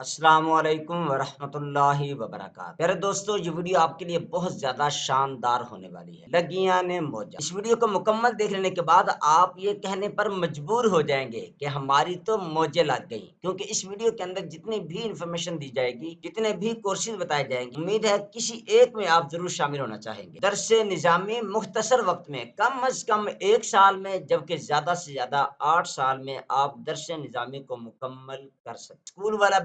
السلام علیکم ورحمۃ اللہ وبرکاتہ۔ میرے دوستو، یہ ویڈیو آپ کے لیے بہت زیادہ شاندار ہونے والی ہے۔ لگیاں نے موجہ۔ اس ویڈیو کو مکمل دیکھ لینے کے بعد آپ یہ کہنے پر مجبور ہو جائیں گے کہ ہماری تو موجیں لگ گئیں، کیونکہ اس ویڈیو کے اندر جتنی بھی انفارمیشن دی جائے گی، جتنے بھی کورسز بتائے جائیں گے، امید ہے کسی ایک میں آپ ضرور شامل ہونا چاہیں گے۔ درس نظامی مختصر وقت میں، کم از کم 1 سال میں، جبکہ زیادہ سے زیادہ 8 سال میں آپ درس نظامی کو مکمل کر سکتے۔ اسکول والا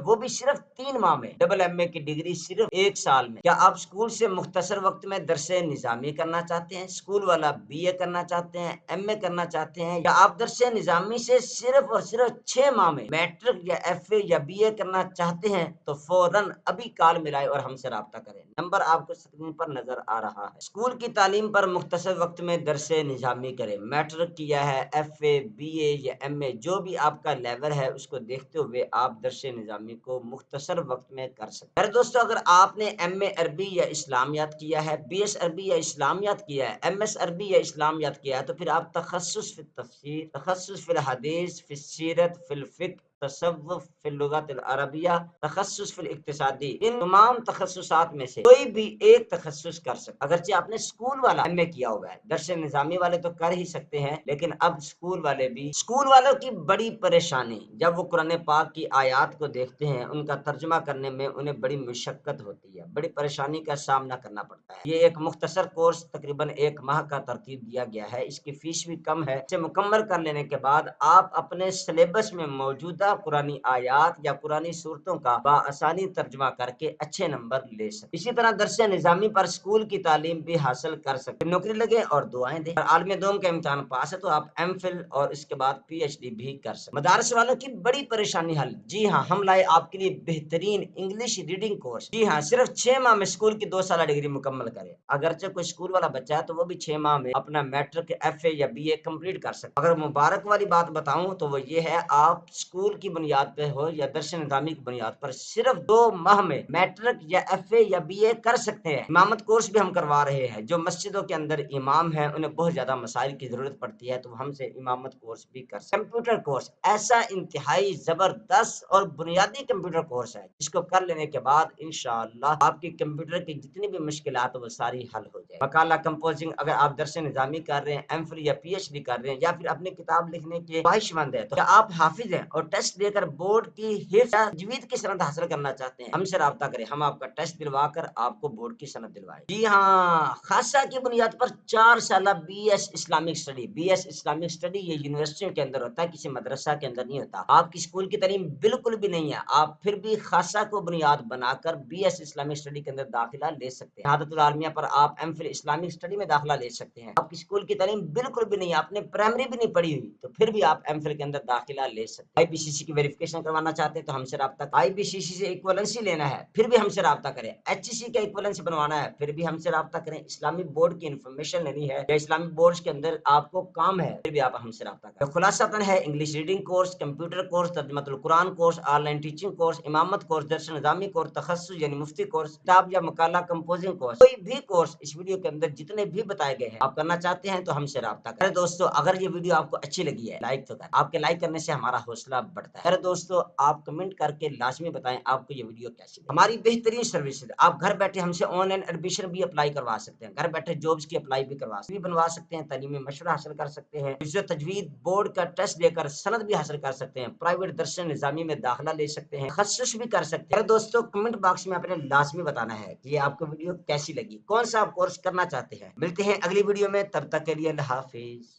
وہ بھی صرف 3 ماہ میں، ڈبل MA کی ڈگری صرف 1 سال میں۔ کیا آپ اسکول سے مختصر وقت میں درس نظامی کرنا چاہتے ہیں؟ اسکول والا BA کرنا چاہتے ہیں، MA کرنا چاہتے ہیں، یا آپ درس نظامی سے صرف اور صرف 6 ماہ میں میٹرک یا FA یا BA کرنا چاہتے ہیں تو فوراً ابھی کال ملائے اور ہم سے رابطہ کریں۔ نمبر آپ کو اسکرین پر نظر آ رہا ہے۔ اسکول کی تعلیم پر مختصر وقت میں درس نظامی کریں۔ میٹرک کیا ہے، FA BA یا MA، جو بھی آپ کا لیول ہے اس کو دیکھتے ہوئے آپ درس نظامی کو مختصر وقت میں کر سکتے ہیں۔ دوستو، اگر آپ نے MA عربی یا اسلامیات کیا ہے، BS عربی یا اسلامیات کیا ہے، MS عربی یا اسلامیات کیا ہے، تو پھر آپ تخصص فی التفسیر، تخصص فی الحدیث، فی السیرت، فی الفقہ، تصوف، فی اللغت العربیہ، تخصص فی الاقتصادی، ان تمام تخصصات میں سے کوئی بھی ایک تخصص کر سکتے۔ اگرچہ آپ نے اسکول والا MA کیا ہوا ہے، درس نظامی والے تو کر ہی سکتے ہیں، لیکن اب اسکول والے بھی، اسکول والوں کی بڑی پریشانی جب وہ قرآن پاک کی آیات کو دیکھتے ہیں، ان کا ترجمہ کرنے میں انہیں بڑی مشقت ہوتی ہے، بڑی پریشانی کا سامنا کرنا پڑتا ہے۔ یہ ایک مختصر کورس تقریباً 1 ماہ کا ترتیب دیا گیا ہے، اس کی فیس بھی کم ہے۔ اسے مکمل کر لینے کے بعد آپ اپنے سلیبس میں موجودہ قرآنی آیات یا قرآنی صورتوں کا بآسانی ترجمہ کر کے اچھے نمبر لے سکتے۔ اسی طرح درس نظامی پر اسکول کی تعلیم بھی حاصل کر سکتے، نوکری لگے اور دعائیں دیں۔ اگر عالم دوم کا امتحان پاس ہے تو آپ MPhil اور اس کے بعد PhD بھی کر سکتے۔ مدارس والوں کی بڑی پریشانی حل، جی ہاں، ہم لائے آپ کے لیے بہترین انگلش ریڈنگ کورس۔ جی ہاں، صرف 6 ماہ میں اسکول کی 2 سالہ ڈگری مکمل کرے۔ اگرچہ کوئی اسکول والا بچہ ہے تو وہ بھی 6 ماہ میں اپنا میٹرک FA یا BA کمپلیٹ کر سکتا۔ اگر مبارک والی بات بتاؤں تو وہ یہ ہے، آپ اسکول کی بنیاد پہ ہو یا درس نظامی کی بنیاد پر صرف 2 ماہ میں میٹرک یا FA یا BA کر سکتے ہیں۔ امامت کورس بھی ہم کروا رہے ہیں۔ جو مسجدوں کے اندر امام ہیں انہیں بہت زیادہ مسائل کی ضرورت پڑتی ہے تو ہم سے امامت کورس بھی کر سکتے ہیں۔ کمپیوٹر کورس ایسا انتہائی زبردست اور بنیادی کمپیوٹر کورس ہے جس کو کر لینے کے بعد انشاءاللہ آپ کی کمپیوٹر کی جتنی بھی مشکلات وہ ساری حل ہو جائے۔ مقالہ کمپوزنگ، اگر آپ درس نظامی کر رہے ہیں، MPhil یا PhD کر رہے ہیں، یا پھر اپنی کتاب لکھنے کے خواہش مند ہے، تو کیا آپ حافظ ہیں اور ٹیسٹ دے کر بورڈ کی حفظ یا تجوید کی سند حاصل کرنا چاہتے ہیں، ہم سے رابطہ کریں، ہم آپ کا ٹیسٹ دلوا کر آپ کو بورڈ کی سند دلوائیں۔ جی ہاں، خاصہ کی بنیاد پر 4 سالہ BS Islamic study, BS Islamic study یہ یونیورسٹیوں کے اندر ہوتا ہے، کسی مدرسہ کے اندر نہیں ہوتا۔ آپ کی اسکول کی تعلیم بالکل بھی نہیں ہے، آپ پھر بھی خاصہ کو بنیاد بنا کر BS اسلامک اسٹڈی کے اندر داخلہ لے سکتے ہیں۔ شہادت العالمیہ پر آپ MPhil اسلامک اسٹڈی میں داخلہ لے سکتے ہیں۔ آپ کی اسکول کی تعلیم بالکل بھی نہیں ہے، آپ نے پرائمری بھی نہیں پڑھی ہوئی، تو پھر بھی آپ MPhil کے اندر داخلہ لے سکتے ہیں۔ IPCC کی ویریفیکیشن کروانا چاہتے ہیں تو ہم سے رابطہ، IPCC سے ایکویلنسی لینا ہے پھر بھی ہم سے رابطہ کریں، HEC کا ایکویلنسی بنوانا ہے پھر بھی ہم سے رابطہ کریں، اسلامی بورڈ کی انفارمیشن لینی ہے یا اسلامی بورڈ کے اندر آپ کو کام ہے پھر بھی آپ ہم سے رابطہ کریں۔ خلاصتاً ہے، English reading course, computer course, ترجمہ القرآن course, on line teaching course, امامت کورس، درس نظامی کورس، تخصص یعنی مفتی کورس، کتاب یا مقالہ کمپوزنگ کورس، کوئی بھی کورس اس ویڈیو کے اندر جتنے بھی بتائے گئے ہیں آپ کرنا چاہتے ہیں تو ہم سے رابطہ کریں۔ دوستو، اگر یہ ویڈیو آپ کو اچھی لگی ہے لائک تو کریں، آپ کے لائک کرنے سے ہمارا حوصلہ بڑھتا ہے۔ دوستو، آپ کمنٹ کر کے لازمی بتائیں آپ کو یہ ویڈیو کیسی لگی۔ ہماری بہترین سروس ہے، آپ گھر بیٹھے ہم سے آن لائن ایڈمیشن بھی اپلائی کروا سکتے ہیں، گھر بیٹھے جابس کی اپلائی بھی بنوا سکتے ہیں، تعلیمی مشورہ حاصل کر سکتے ہیں، حفظ و تجوید بورڈ کا ٹیسٹ دے کر سند بھی حاصل کر سکتے ہیں، پرائیویٹ درس نظامی میں داخلہ لے سکتے ہیں، تخصص بھی کر سکتے ہیں۔ دوستو، کمنٹ باکس میں اپنے لازمی بتانا ہے کہ یہ آپ کو ویڈیو کیسی لگی، کون سا آپ کورس کرنا چاہتے ہیں۔ ملتے ہیں اگلی ویڈیو میں، تب تک کے لیے اللہ حافظ۔